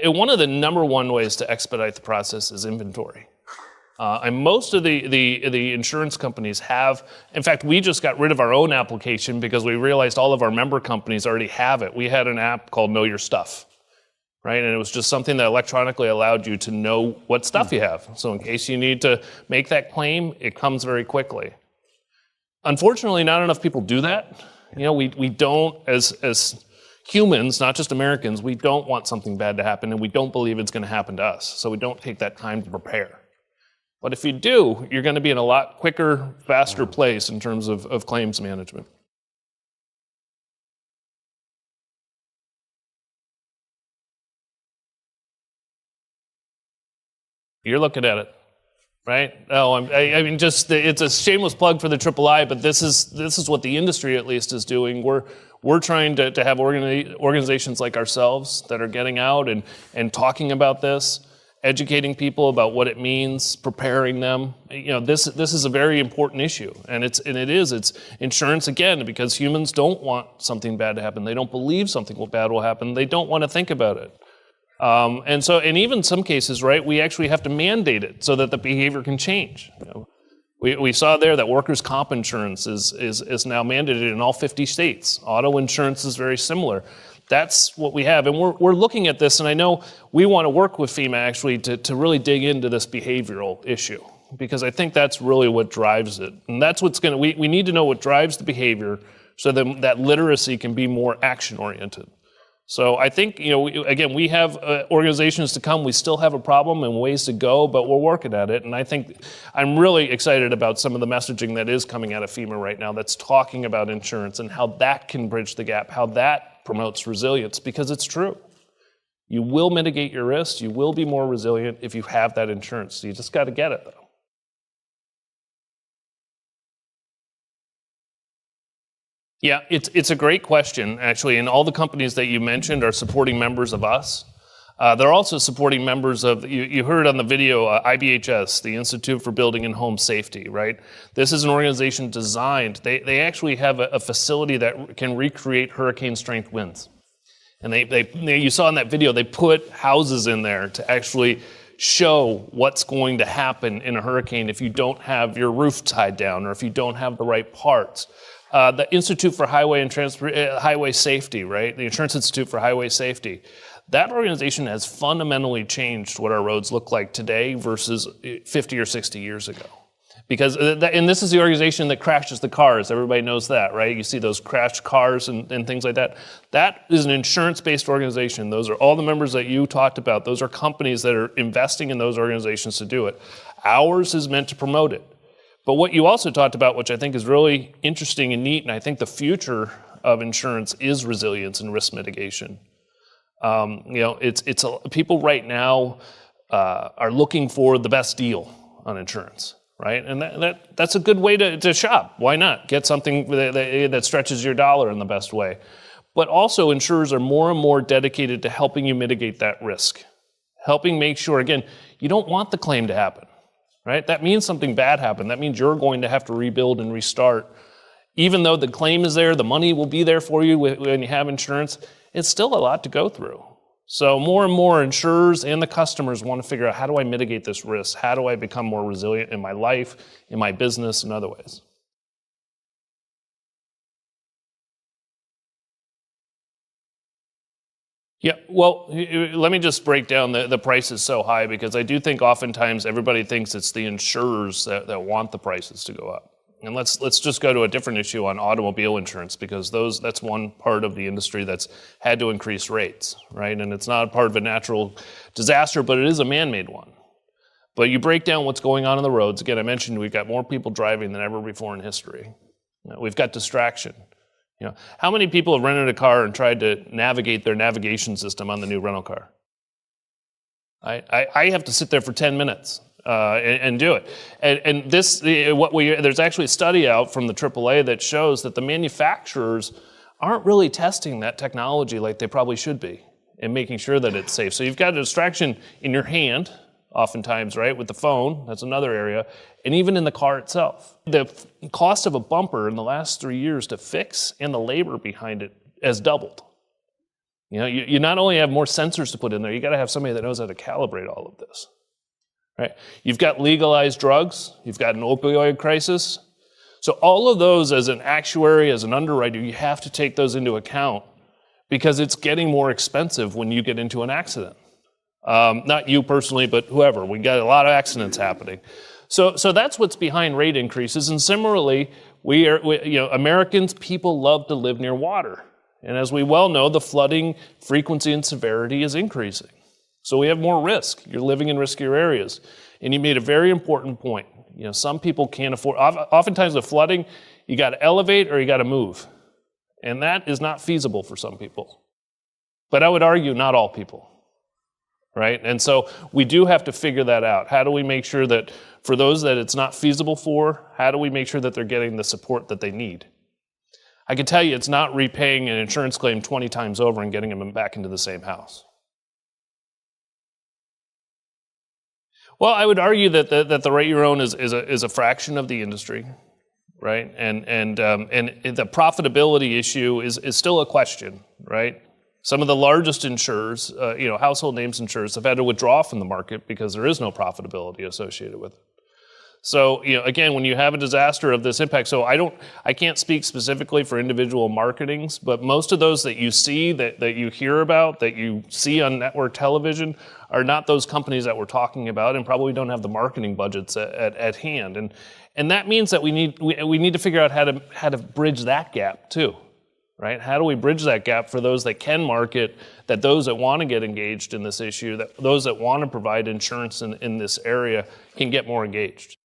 And one of the number one ways to expedite the process is inventory. And most of the insurance companies have, in fact, we just got rid of our own application because we realized all of our member companies already have it. We had an app called Know Your Stuff, right? And it was just something that electronically allowed you to know what stuff you have. So in case you need to make that claim, it comes very quickly. Unfortunately, not enough people do that. We don't, as humans, not just Americans, we don't want something bad to happen, and we don't believe it's going to happen to us. So we don't take that time to prepare. But if you do, you're going to be in a lot quicker, faster place in terms of claims management. You're looking at it, right? I mean, it's a shameless plug for the III, but this is what the industry at least is doing. We're trying to have organizations like ourselves that are getting out and talking about this, educating people about what it means, preparing them. This is a very important issue, and it's insurance again, because humans don't want something bad to happen. They don't believe something bad will happen. They don't want to think about it. And even some cases, right, we actually have to mandate it so that the behavior can change. We saw there that workers' comp insurance is now mandated in all 50 states. Auto insurance is very similar. That's what we have, and we're looking at this, and I know we want to work with FEMA actually to really dig into this behavioral issue, because I think that's really what drives it, and that's we need to know what drives the behavior so that literacy can be more action-oriented. So I think, we have organizations to come. We still have a problem and ways to go, but we're working at it. And I think I'm really excited about some of the messaging that is coming out of FEMA right now that's talking about insurance and how that can bridge the gap, how that promotes resilience, because it's true. You will mitigate your risks. You will be more resilient if you have that insurance. So you just got to get it, though. Yeah, it's a great question, actually, and all the companies that you mentioned are supporting members of us. They're also supporting members of, you heard on the video, IBHS, the Institute for Building and Home Safety, right? This is an organization designed, they actually have a facility that can recreate hurricane-strength winds. And you saw in that video, they put houses in there to actually show what's going to happen in a hurricane if you don't have your roof tied down or if you don't have the right parts. The Institute for Highway Safety, right? The Insurance Institute for Highway Safety. That organization has fundamentally changed what our roads look like today versus 50 or 60 years ago. Because, and this is the organization that crashes the cars. Everybody knows that, right? You see those crashed cars and things like that. That is an insurance-based organization. Those are all the members that you talked about. Those are companies that are investing in those organizations to do it. Ours is meant to promote it. But what you also talked about, which I think is really interesting and neat, and I think the future of insurance is resilience and risk mitigation. People right now are looking for the best deal on insurance, right? And that's a good way to shop. Why not? Get something that stretches your dollar in the best way. But also insurers are more and more dedicated to helping you mitigate that risk. Helping make sure, again, you don't want the claim to happen. Right? That means something bad happened. That means you're going to have to rebuild and restart. Even though the claim is there, the money will be there for you when you have insurance, it's still a lot to go through. So more and more insurers and the customers want to figure out, how do I mitigate this risk? How do I become more resilient in my life, in my business, and other ways? Yeah, well, let me just break down the prices so high, because I do think oftentimes everybody thinks it's the insurers that want the prices to go up. And let's just go to a different issue on automobile insurance, because that's one part of the industry that's had to increase rates, right? And it's not part of a natural disaster, but it is a man-made one. But you break down what's going on the roads. Again, I mentioned we've got more people driving than ever before in history. We've got distraction. How many people have rented a car and tried to navigate their navigation system on the new rental car? I have to sit there for 10 minutes and do it. And there's actually a study out from the AAA that shows that the manufacturers aren't really testing that technology like they probably should be and making sure that it's safe. So you've got a distraction in your hand, oftentimes, right, with the phone. That's another area. And even in the car itself. The cost of a bumper in the last 3 years to fix and the labor behind it has doubled. You not only have more sensors to put in there, you got to have somebody that knows how to calibrate all of this. Right? You've got legalized drugs, you've got an opioid crisis. So all of those, as an actuary, as an underwriter, you have to take those into account because it's getting more expensive when you get into an accident. Not you personally, but whoever. We got a lot of accidents happening. So that's what's behind rate increases. And similarly, Americans, people love to live near water. And as we well know, the flooding frequency and severity is increasing. So we have more risk. You're living in riskier areas. And you made a very important point. Some people can't afford, oftentimes the flooding, you got to elevate or you got to move. And that is not feasible for some people. But I would argue not all people, right? And so we do have to figure that out. How do we make sure that for those that it's not feasible for, how do we make sure that they're getting the support that they need? I can tell you it's not repaying an insurance claim 20 times over and getting them back into the same house. Well, I would argue that the rate your own is a fraction of the industry, right? And the profitability issue is still a question, right? Some of the largest insurers, household names insurers, have had to withdraw from the market because there is no profitability associated with it. So, again, when you have a disaster of this impact, so I can't speak specifically for individual marketings, but most of those that you see, that you hear about, that you see on network television are not those companies that we're talking about and probably don't have the marketing budgets at hand. And that means that we need to figure out how to bridge that gap too, right? How do we bridge that gap for those that can market, that those that want to get engaged in this issue, that those that want to provide insurance in this area can get more engaged?